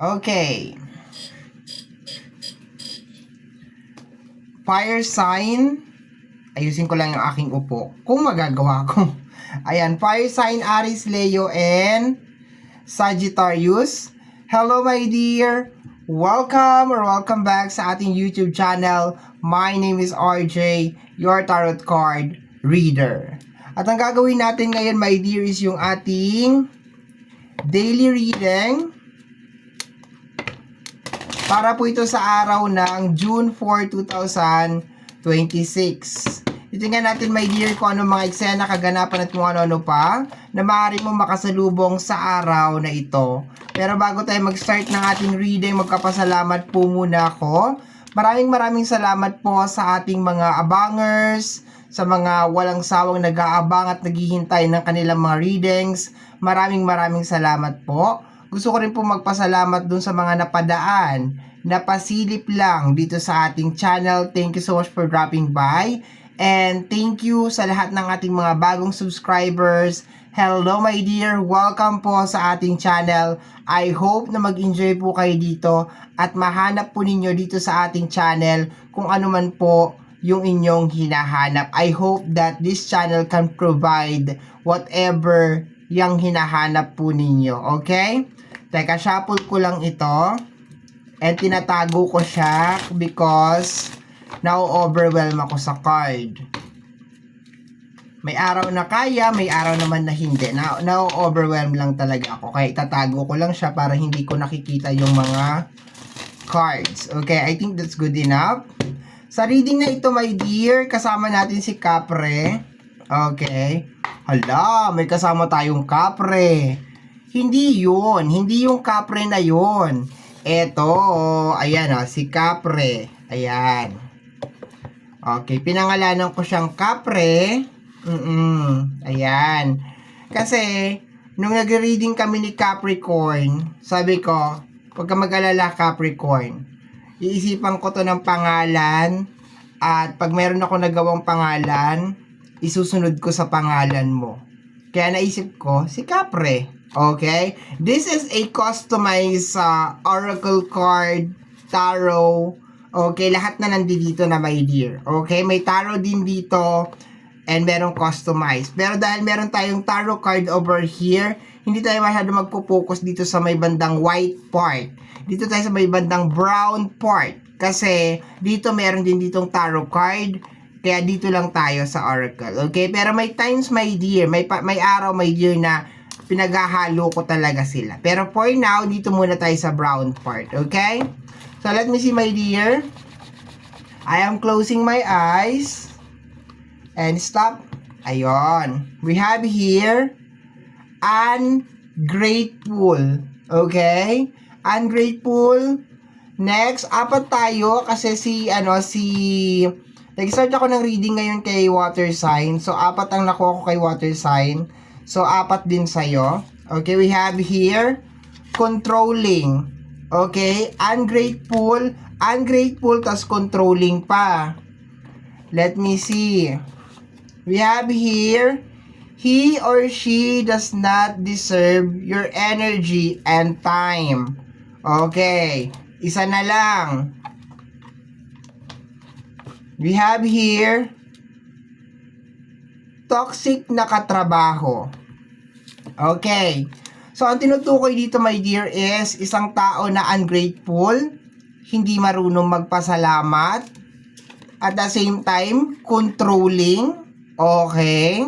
Okay. Fire sign. Ayusin ko lang yung aking upo. Kung magagawa ko. Ayan. Fire sign Aries, Leo, and Sagittarius. Hello my dear. Welcome back sa ating YouTube channel. My name is RJ, your tarot card reader. At ang gagawin natin ngayon my dear is yung ating daily reading. Para po ito sa araw ng June 4, 2026. Titingnan natin my dear kung ano mga eksena, kaganapan at kung ano-ano pa na maaari mong makasalubong sa araw na ito. Pero bago tayo mag-start ng ating reading, magkapasalamat po muna ako. Maraming salamat po sa ating mga abangers, sa mga walang sawang nag-aabang at naghihintay ng kanilang mga readings. Maraming salamat po. Gusto ko rin po magpasalamat dun sa mga napadaan, napasilip lang dito sa ating channel. Thank you so much for dropping by. And thank you sa lahat ng ating mga bagong subscribers. Hello my dear, welcome po sa ating channel. I hope na mag-enjoy po kayo dito at mahanap po ninyo dito sa ating channel kung ano man po yung inyong hinahanap. I hope that this channel can provide whatever yung hinahanap po ninyo. Okay? Teka, shuffle ko lang ito. And tinatago ko siya because na-overwhelm ako sa card. May araw na kaya, may araw naman na hindi. Na-overwhelm lang talaga ako. Kaya itatago ko lang siya para hindi ko nakikita yung mga cards. Okay, I think that's good enough. Sa reading na ito, my dear, kasama natin si Capre. Okay. Hala, may kasama tayong Capre. Hindi yun. Hindi yung Capre na yun. Eto, ayan o, si Capre. Ayan. Okay, pinangalanan ko siyang Capre. Ayan. Kasi, nung nag-reading kami ni Capricorn, sabi ko, huwag ka mag-alala Capricorn. Iisipan ko to ng pangalan. At pag meron ako nagawang pangalan, isusunod ko sa pangalan mo. Kaya naisip ko, si Capre. Okay? This is a customized oracle card, tarot. Okay? Lahat na nandito na my dear. Okay? May tarot din dito and merong customized. Pero dahil meron tayong tarot card over here, hindi tayo masyado magpo-focus dito sa may bandang white part. Dito tayo sa may bandang brown part. Kasi dito meron din ditong tarot card. Kaya dito lang tayo sa oracle. Okay? Pero may times my dear, may araw my dear na pinaghahalo ko talaga sila. Pero for now, dito muna tayo sa brown part. Okay? So let me see my dear. I am closing my eyes. And stop. Ayun. We have here ungrateful. Okay? Ungrateful. Next, apat tayo kasi nag-start ako ng reading ngayon kay water sign. So, apat ang nakuha ko kay water sign. So, apat din sa'yo. Okay, we have here controlling. Okay, ungrateful, tas controlling pa. Let me see. We have here, he or she does not deserve your energy and time. Okay, isa na lang. We have here, toxic na katrabaho. Okay. So, ang tinutukoy dito, my dear, is isang tao na ungrateful, hindi marunong magpasalamat, at the same time, controlling. Okay.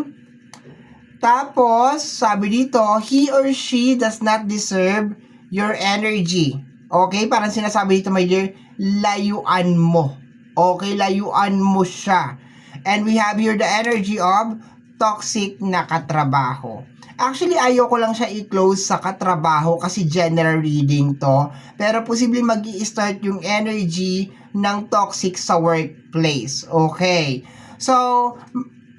Tapos, sabi dito, he or she does not deserve your energy. Okay? Parang sinasabi dito, my dear, layuan mo. Okay? Layuan mo siya. And we have here the energy of toxic na katrabaho. Actually, ayoko lang siya i-close sa katrabaho kasi general reading to. Pero posible mag-i-start yung energy ng toxic sa workplace. Okay. So,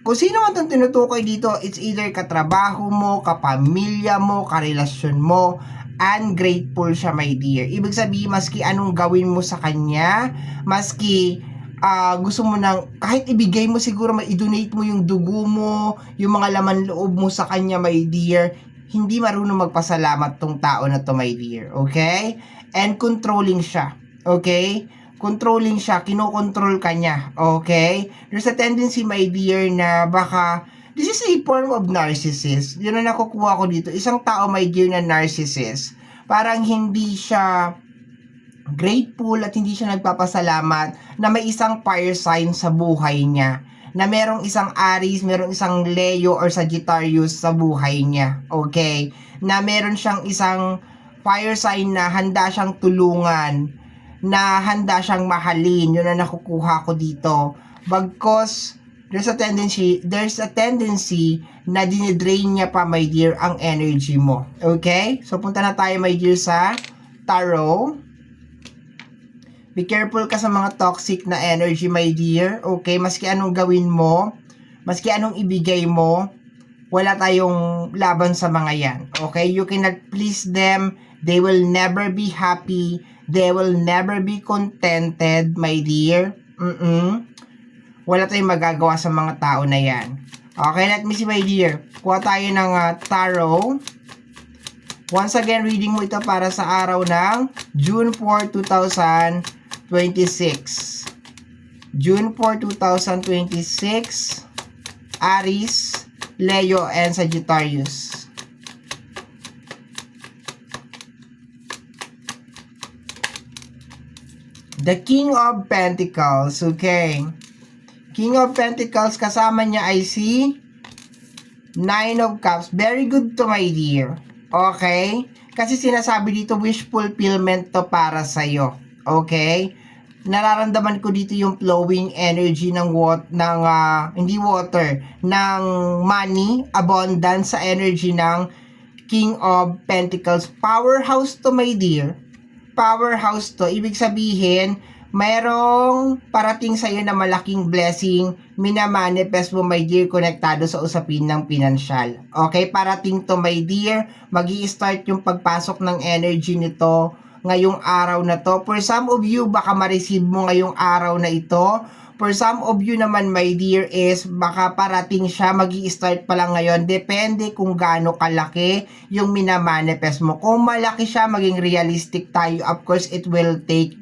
kung sino man itong tinutukoy dito, it's either katrabaho mo, kapamilya mo, karelasyon mo, ungrateful siya, my dear. Ibig sabihin, maski anong gawin mo sa kanya, maski gusto mo nang, kahit ibigay mo siguro, i-donate mo yung dugo mo, yung mga laman loob mo sa kanya, my dear, hindi marunong magpasalamat tong tao na to, my dear. Okay? And controlling siya. Okay? Controlling siya, kinokontrol ka niya. Okay? There's a tendency, my dear, na baka this is a form of narcissist. Yun ang nakukuha ko dito. Isang tao, my dear, na narcissist. Parang hindi siya grateful at hindi siya nagpapasalamat na may isang fire sign sa buhay niya. Na merong isang Aries, merong isang Leo or Sagittarius sa buhay niya. Okay? Na meron siyang isang fire sign na handa siyang tulungan, na handa siyang mahalin. Yun ang nakukuha ko dito. Bagkos there's a tendency na dinidrain niya pa, my dear, ang energy mo. Okay? So punta na tayo, my dear, sa tarot. Be careful ka sa mga toxic na energy, my dear. Okay? Maski anong gawin mo, maski anong ibigay mo, wala tayong laban sa mga yan. Okay? You cannot please them. They will never be happy. They will never be contented, my dear. Wala tayong magagawa sa mga tao na yan. Okay, let me see, my dear. Kuha tayo ng tarot. Once again, reading mo ito para sa araw ng June 4, 2026. June 4, 2026. Aries, Leo, and Sagittarius. The King of Pentacles, okay. King of Pentacles, kasama niya ay si Nine of Cups. Very good to, my dear. Okay? Kasi sinasabi dito, wish fulfillment to para sa'yo. Okay? Nararamdaman ko dito yung flowing energy ng hindi water, ng money, abundance sa energy ng King of Pentacles. Powerhouse to, my dear. Powerhouse to. Ibig sabihin, mayroong parating sa iyo na malaking blessing, minamanifest mo, my dear, konektado sa usapin ng pinansyal. Okay, parating to, my dear. Magi-start yung pagpasok ng energy nito ngayong araw na to. For some of you, baka ma-receive mo ngayong araw na ito. For some of you naman, my dear, is baka parating siya, magi-start pa lang ngayon. Depende kung gaano kalaki yung minamanifest mo. Kung malaki siya, maging realistic tayo. Of course, it will take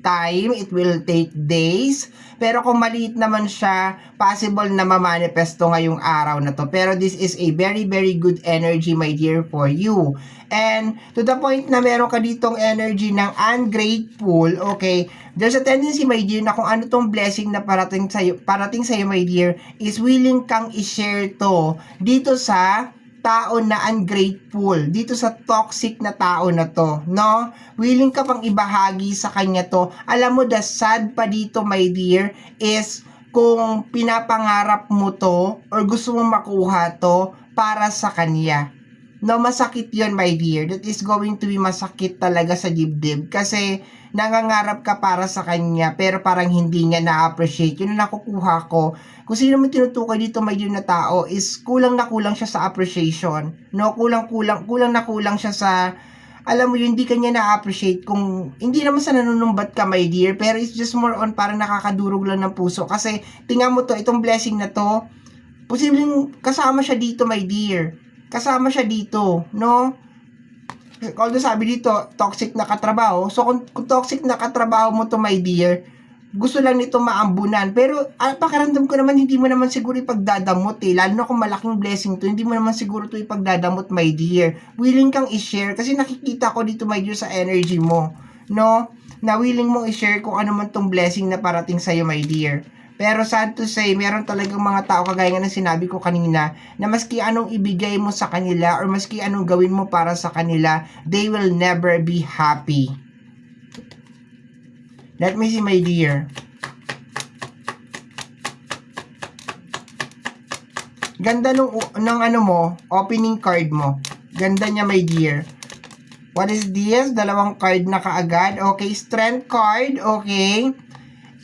time, it will take days. Pero kung maliit naman siya, possible na mamanifesto ngayong araw na to. Pero this is a very, very good energy, my dear, for you. And to the point na meron ka ditong energy ng ungrateful, okay, there's a tendency, my dear, na kung ano tong blessing na parating sa'yo, my dear, is willing kang i-share to dito sa tao na ungrateful, dito sa toxic na tao na to, no? Willing ka pang ibahagi sa kanya to. Alam mo, the sad pa dito, my dear, is kung pinapangarap mo to or gusto mo makuha to para sa kanya. No, masakit yon, my dear. That is going to be masakit talaga sa dibdib kasi nangangarap ka para sa kanya pero parang hindi niya na-appreciate. Yun ang nakukuha ko. Kung sino man tinutukoy dito, my dear, na tao is kulang na kulang siya sa appreciation. No, kulang na kulang siya sa, alam mo yun, hindi kanya na-appreciate. Kung hindi naman sa nanunumbat ka, my dear, pero it's just more on parang nakakadurog lang ng puso. Kasi tingnan mo to, itong blessing na to, posibleng kasama siya dito, my dear. Kasama siya dito, no? Although sabi dito, toxic na katrabaho. So, kung toxic na katrabaho mo to, my dear, gusto lang nito maambunan. Pero, pakiramdam ko naman, hindi mo naman siguro ipagdadamot eh. Lalo na kung malaking blessing to, hindi mo naman siguro to ipagdadamot, my dear. Willing kang i-share. Kasi nakikita ko dito, my dear, sa energy mo. No? Na willing mong i-share kung ano man tong blessing na parating sa'yo, my dear. Pero sad to say, meron talagang mga tao, kagaya nga ng sinabi ko kanina, na maski anong ibigay mo sa kanila or maski anong gawin mo para sa kanila, they will never be happy. Let me see, my dear. Ganda ng ano mo, opening card mo. Ganda niya, my dear. What is this? Dalawang card na kaagad. Okay, strength card. Okay.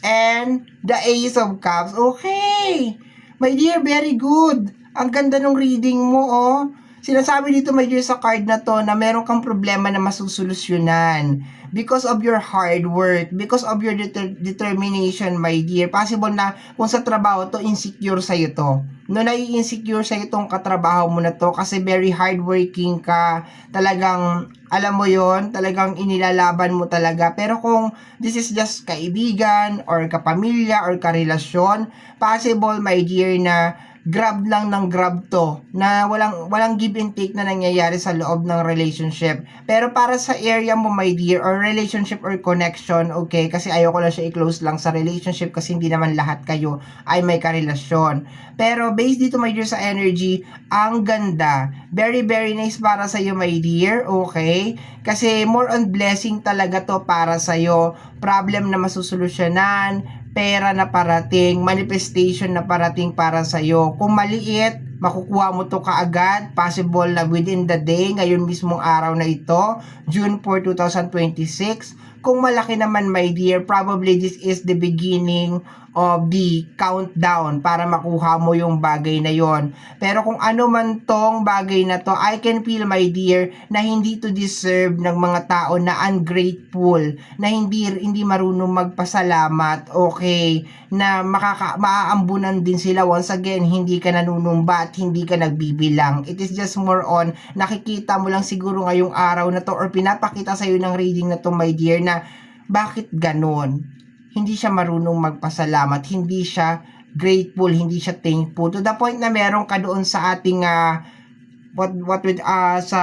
And the Ace of Cups. Okay. My dear, very good. Ang ganda ng reading mo, oh. Sinasabi dito, my dear, sa card na to na meron kang problema na masusolusyonan because of your hard work, because of your determination, my dear. Possible na kung sa trabaho to, insecure sa'yo to. No, nai-insecure sa'yo tong katrabaho mo na to kasi very hardworking ka. Talagang, alam mo yon, talagang inilalaban mo talaga. Pero kung this is just kaibigan or kapamilya or karelasyon, possible, my dear, na grab lang ng grab to, na walang give and take na nangyayari sa loob ng relationship. Pero para sa area mo, my dear, or relationship or connection, okay, kasi ayoko lang siya i-close lang sa relationship kasi hindi naman lahat kayo ay may karelasyon. Pero based dito, my dear, sa energy, ang ganda, very very nice para sa iyo, my dear, okay, kasi more on blessing talaga to para sa iyo, problem na masusolusyonan, pera na parating, manifestation na parating para sa'yo. Kung maliit, makukuha mo to kaagad, possible na within the day, ngayon mismong araw na ito, June 4, 2026. Kung malaki naman, my dear, probably this is the beginning of the countdown para makuha mo yung bagay na yon. Pero kung ano man tong bagay na to, I can feel, my dear, na hindi to deserve ng mga tao na ungrateful, na hindi marunong magpasalamat, okay, na maaambunan din sila. Once again, hindi ka nanunumba at hindi ka nagbibilang. It is just more on, nakikita mo lang siguro ngayong araw na to or pinapakita sa'yo ng reading na to, my dear, na bakit ganon? Hindi siya marunong magpasalamat, hindi siya grateful, hindi siya thankful. To the point na meron ka doon sa ating sa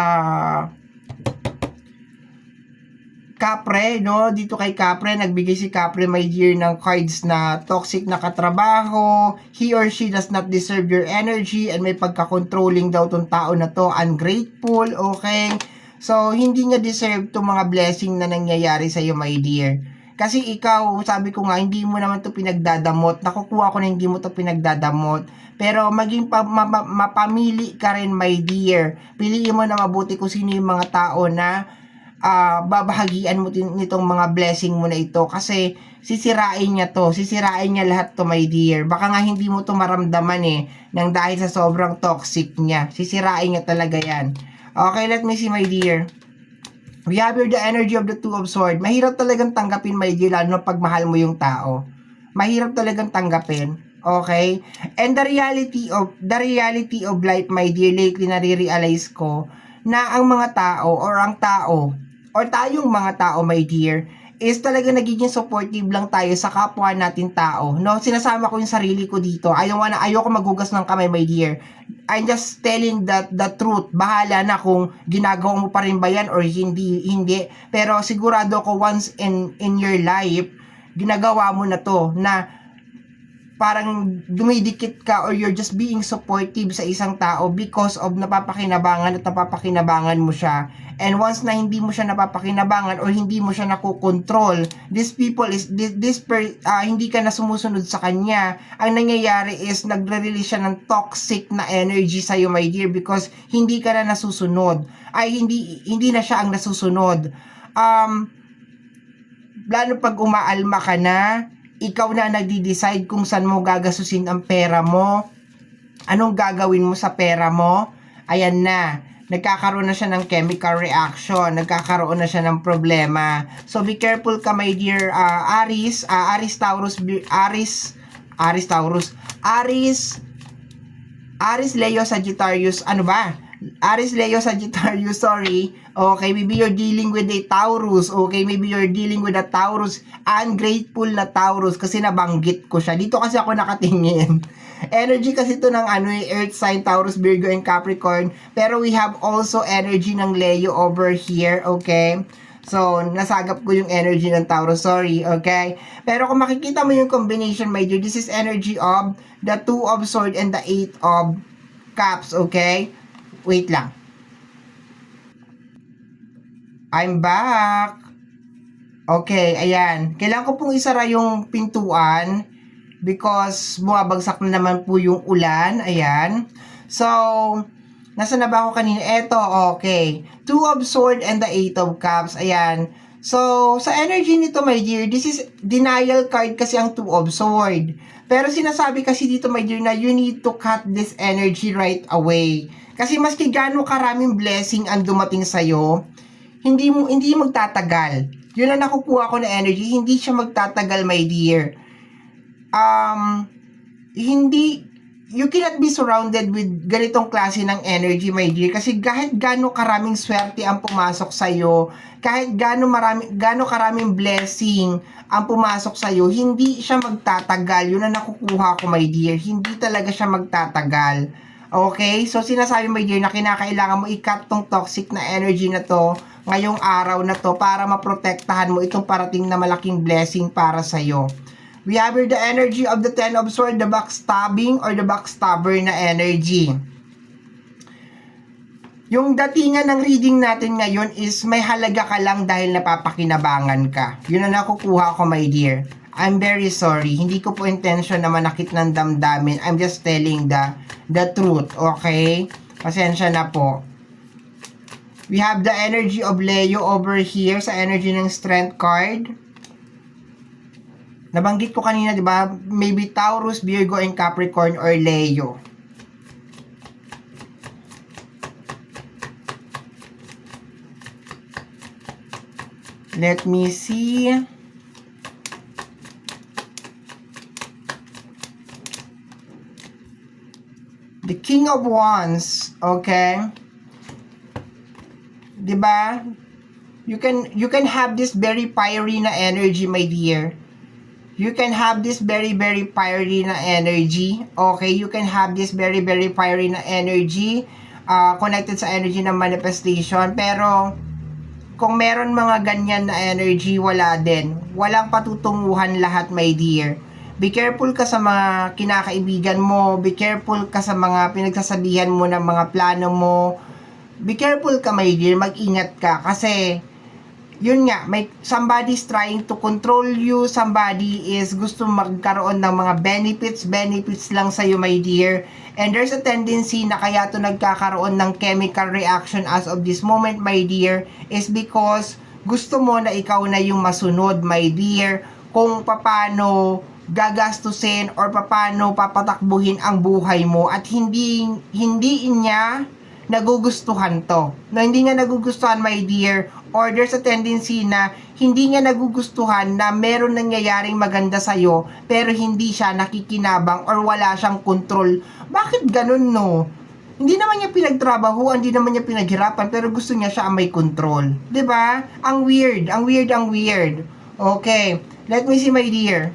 Capre, no? Dito kay Capre, nagbigay si Capre, my dear, ng cards na toxic na katrabaho, he or she does not deserve your energy, and may pagka-controlling daw tong tao na to, ungrateful, okay? So, hindi niya deserve tong mga blessing na nangyayari sa iyo, my dear. Kasi ikaw, sabi ko nga, hindi mo naman to pinagdadamot. Nakukuha ko na hindi mo to pinagdadamot. Pero maging mapamili ka rin, my dear. Piliin mo na mabuti kung sino yung mga tao na babahagian mo nitong mga blessing mo na ito. Kasi sisirain niya to. Sisirain niya lahat to, my dear. Baka nga hindi mo to maramdaman nang dahil sa sobrang toxic niya. Sisirain niya talaga yan. Okay, let me see, my dear. We have here the energy of the Two of Swords. Mahirap talagang tanggapin, my dear, lalo na pag mahal mo yung tao. Mahirap talagang tanggapin. Okay? And the reality of life, my dear, lately nare-realize ko na ang mga tao or tayong mga tao, my dear, is talaga nagiging supportive lang tayo sa kapwa natin tao. No, sinasama ko yung sarili ko dito. Ayoko maghugas ng kamay, my dear. I'm just telling the truth. Bahala na kung ginagawa mo pa rin ba yan or hindi. Pero sigurado ko once in your life, ginagawa mo na to, na parang dumidikit ka or you're just being supportive sa isang tao because of napapakinabangan mo siya. And once na hindi mo siya napapakinabangan or hindi mo siya nakokontrol, hindi ka na sumusunod sa kanya, ang nangyayari is nagre-release siya ng toxic na energy sa iyo, my dear, because hindi ka na nasusunod. Hindi na siya ang nasusunod. Lalo pag umaalma ka na, ikaw na nagdi-decide kung saan mo gagasusin ang pera mo, anong gagawin mo sa pera mo. Ayan na, nagkakaroon na siya ng chemical reaction, nagkakaroon na siya ng problema. So be careful ka, my dear, Aries, Leo, Sagittarius, Aries, Leo, Sagittarius, sorry. Okay, maybe you're dealing with a Taurus. Okay, maybe you're dealing with a Taurus. Ungrateful na Taurus kasi nabanggit ko siya. Dito kasi ako nakatingin. Energy kasi ito ng Earth sign, Taurus, Virgo, and Capricorn. Pero we have also energy ng Leo over here. Okay? So, nasagap ko yung energy ng Taurus. Sorry, okay? Pero kung makikita mo yung combination, my dear, this is energy of the Two of Swords and the Eight of Cups. Okay? Wait lang. I'm back. Okay, ayan. Kailangan ko pong isara yung pintuan because bumabagsak na naman po yung ulan. Ayan. So, nasa na ba ako kanina? Eto, okay. Two of Swords and the Eight of Cups. Ayan. So, sa energy nito, my dear, this is denial card kasi ang Two of Swords. Pero sinasabi kasi dito, my dear, na you need to cut this energy right away. Kasi maski gaano karaming blessing ang dumating sa'yo, hindi magtatagal. Yun ang nakukuha ko na energy, hindi siya magtatagal, my dear. Hindi, you cannot be surrounded with ganitong klase ng energy, my dear, kasi kahit gaano karaming swerte ang pumasok sa'yo, kahit gaano karaming blessing ang pumasok sa'yo, hindi siya magtatagal. Yun ang nakukuha ko, my dear. Hindi talaga siya magtatagal. Okay? So, sinasabi, my dear, na kinakailangan mo i-cut tong toxic na energy na to ngayong araw na to para maprotektahan mo itong parating na malaking blessing para sa'yo. We have here the energy of the Ten of Swords, the backstabbing or the backstabber na energy. Yung datingan ng reading natin ngayon is may halaga ka lang dahil napapakinabangan ka. Yun ang nakukuha ko, my dear. I'm very sorry. Hindi ko po intention na manakit ng damdamin. I'm just telling the truth, okay? Pasensya na po. We have the energy of Leo over here sa energy ng Strength card. Nabanggit ko kanina, di ba? Maybe Taurus, Virgo, and Capricorn or Leo. Let me see. The King of Wands, okay? Di ba? You can have this very fiery na energy, my dear. You can have this very fiery na energy. Okay, you can have this very fiery na energy connected sa energy ng manifestation. Pero kung meron mga ganyan na energy, wala din. Walang patutunguhan lahat, my dear. Be careful ka sa mga kinakaibigan mo. Be careful ka sa mga pinagsasabihan mo ng mga plano mo. Be careful ka, my dear. Mag-ingat ka kasi yun nga, somebody's trying to control you, somebody is gusto magkaroon ng mga benefits lang sa'yo, my dear. And there's a tendency na kaya to nagkakaroon ng chemical reaction as of this moment, my dear, is because gusto mo na ikaw na yung masunod, my dear, kung paano gagastusin or paano papatakbuhin ang buhay mo at hindi niya nagugustuhan to. No, hindi niya nagugustuhan, my dear, or there's a tendency na hindi niya nagugustuhan na meron nangyayaring maganda sa'yo pero hindi siya nakikinabang or wala siyang control. Bakit ganun, no? Hindi naman niya pinagtrabahuan, hindi naman niya pinaghirapan pero gusto niya siya ang may control. 'Di ba? Ang weird. Okay, let me see, my dear.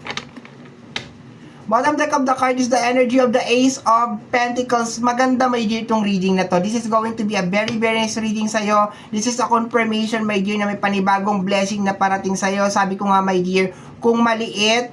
Bottom deck of the card is the energy of the Ace of Pentacles. Maganda, my dear, itong reading na to. This is going to be a very nice reading sa'yo. This is a confirmation, my dear, na may panibagong blessing na parating sa'yo. Sabi ko nga, my dear, kung maliit,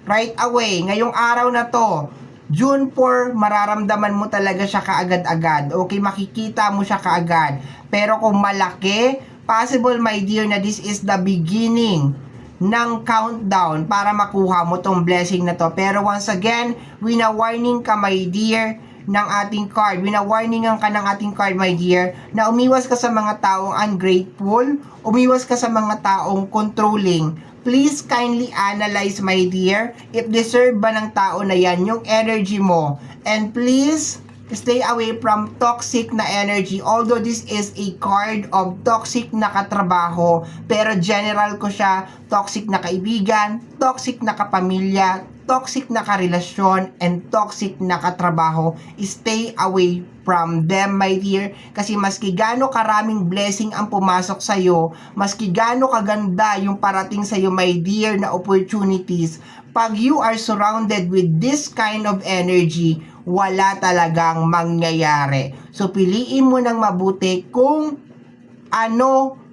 right away, ngayong araw na to, June 4, mararamdaman mo talaga siya kaagad-agad. Okay, makikita mo siya kaagad. Pero kung malaki, possible, my dear, na this is the beginning ng countdown para makuha mo tong blessing na to. Pero once again, wina-warning ka, my dear, ng ating card. Wina-warningan ka ng ating card, my dear, na umiwas ka sa mga taong ungrateful, umiwas ka sa mga taong controlling. Please kindly analyze, my dear, if deserve ba ng tao na yan yung energy mo. And please stay away from toxic na energy. Although this is a card of toxic na katrabaho, pero general ko siya, toxic na kaibigan, toxic na kapamilya, toxic na karelasyon, and toxic na katrabaho. Stay away from them, my dear, kasi maski gaano karaming blessing ang pumasok sa'yo, maski gaano kaganda yung parating sa'yo, my dear, na opportunities, pag you are surrounded with this kind of energy, wala talagang mangyayari. So, piliin mo ng mabuti kung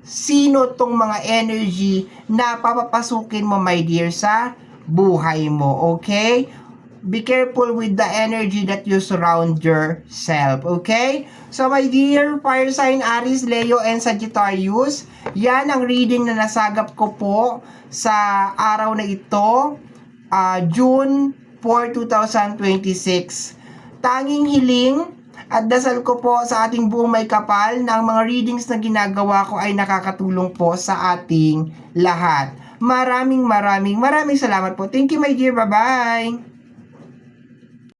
sino tong mga energy na papapasukin mo, my dear, sa buhay mo. Okay? Be careful with the energy that you surround yourself. Okay? So, my dear fire sign, Aries, Leo, and Sagittarius, yan ang reading na nasagap ko po sa araw na ito, June 4, 2026. Tanging hiling at dasal ko po sa ating buong may kapal na ang mga readings na ginagawa ko ay nakakatulong po sa ating lahat. Maraming salamat po. Thank you, my dear. Bye-bye!